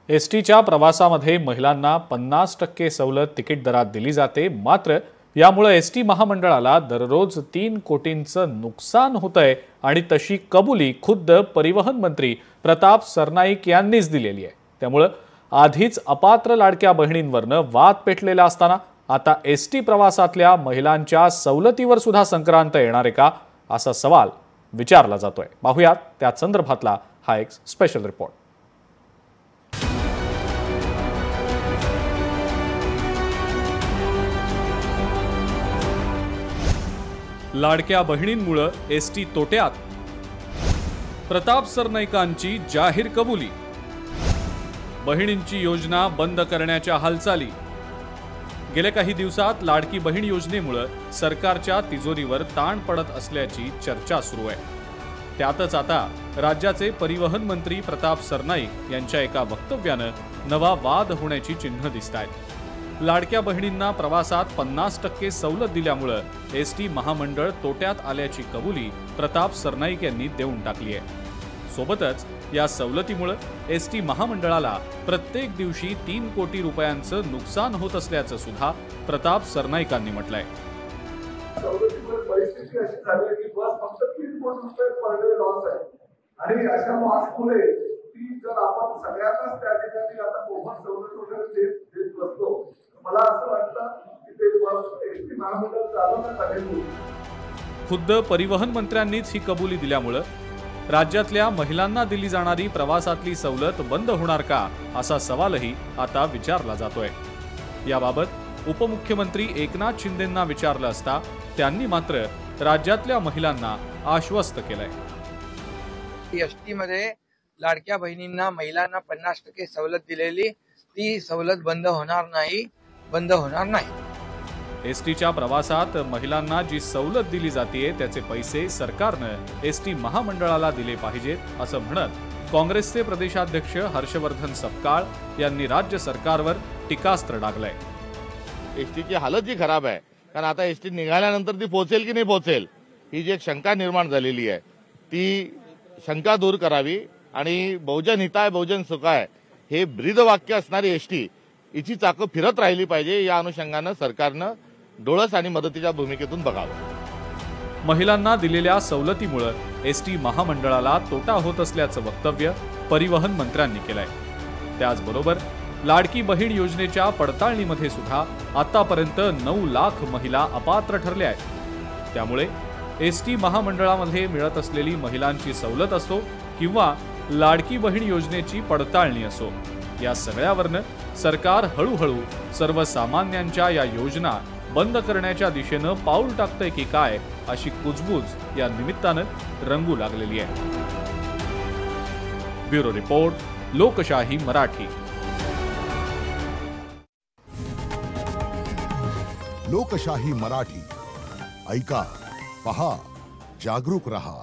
एसटीच्या प्रवासामध्ये महिलांना 50% सवलत तिकीट दरात दिली जाते। मात्र यामुळे एसटी महामंडळाला दररोज 3 कोटींचं नुकसान होतंय आणि तशी कबुली खुद्द परिवहन मंत्री प्रताप सरनाईक यांनीच दिलेली आहे। त्यामुळे आधीच अपात्र लाडक्या बहिणींवरनं वाद पेटलेला असताना आता एसटी प्रवासातल्या महिलांच्या सवलतीवर सुद्धा संक्रांत येणार आहे का असा सवाल विचारला जातोय। पाहूयात त्या संदर्भातला हा एक स्पेशल रिपोर्ट। लाडक्या बहिणींमुळे एसटी तोट्यात, प्रताप सरनाईकांची जाहीर कबुली, बहिणींची योजना बंद करण्याच्या हालचाली। गेल्या काही दिवसात लाडकी बहीण योजनेमुळे सरकारच्या तिजोरीवर ताण पडत असल्याची चर्चा सुरू आहे। त्यातच आता राज्याचे परिवहन मंत्री प्रताप सरनाईक यांच्या एका वक्तव्याने नवा वाद होण्याची चिन्ह दिसतायत। लाडक्या बहिणींना प्रवासात 50% सवलत दिल्यामुळे एसटी महामंडळ तोट्यात आल्याची कबुली प्रताप सरनाईक यांनी देऊन टाकली आहे। सोबतच या सवलतीमुळे एसटी महामंडळाला प्रत्येक दिवशी 3 कोटी रुपयांचं नुकसान होत असल्याचं सुद्धा प्रताप सरनाईकांनी म्हटलंय। सवलतीमुळे परिस्थिती अशी झाली की बस फक्त 3 कोटी रुपये पर डे लॉस आहे आणि अशा लॉसमुळे ती जर आपण सगळ्यांनाच त्या ठिकाणी आता मोफत सवलत वगैरे देत बसलो, मला असं वाटतं की ते एसटी महामंडळ चालवण्यात आलेली। खुद्द परिवहन मंत्र्यांनीच ही कबुली दिल्यामुळे राज्यातल्या महिलांना दिली जाणारी प्रवासातली सवलत बंद होणार का असा सवालही आता विचारला जातोय। याबाबत उपमुख्यमंत्री एकनाथ शिंदेंना विचारलं असता त्यांनी मात्र राज्यातल्या महिलांना आश्वस्त केलंय। एसटी मध्ये लाडक्या बहिणींना महिलांना 50% सवलत दिलेली ती सवलत बंद होणार नाही। एसटीच्या प्रवासात महिलांना जी सवलत दिली जाते त्याचे पैसे सरकारनं एसटी महामंडळाला दिले पाहिजेत असं म्हणत काँग्रेसचे प्रदेशाध्यक्ष हर्षवर्धन सपकाळ यांनी राज्य सरकारवर टीकास्त्र डागलंय। एसटीची हालत जी खराब आहे, कारण आता एसटी निघाल्यानंतर ती पोहोचेल की नाही पोहोचेल ही जी एक शंका निर्माण झालेली आहे, ती शंका दूर करावी आणि बहुजन हिताय बहुजन सुखाय हे ब्रीदवाक्य असणारी एसटी हिची चाकं फिरत राहिली पाहिजे। या अनुषंगानं सरकारनं डोळस आणि मदतीच्या भूमिकेतून बघावं। महिलांना दिलेल्या सवलतीमुळे एसटी महामंडळाला तोटा होत असल्याचं वक्तव्य परिवहन मंत्र्यांनी केलंय। त्याचबरोबर लाडकी बहीण योजनेच्या पडताळणीमध्ये सुद्धा आतापर्यंत 9 लाख महिला अपात्र ठरल्या आहेत। त्यामुळे एसटी महामंडळामध्ये मिळत असलेली महिलांची सवलत असो किंवा लाडकी बहीण योजनेची पडताळणी असो, या सगळ्यावरनं सरकार हळूहळू सर्वसामान्यांच्या या योजना बंद करण्याच्या दिशेनं पाऊल टाकतंय की काय अशी कुजबूज या निमित्तानं रंगू लागलेली आहे। ब्युरो रिपोर्ट, लोकशाही मराठी। लोकशाही मराठी ऐका, पहा, जागरूक रहा।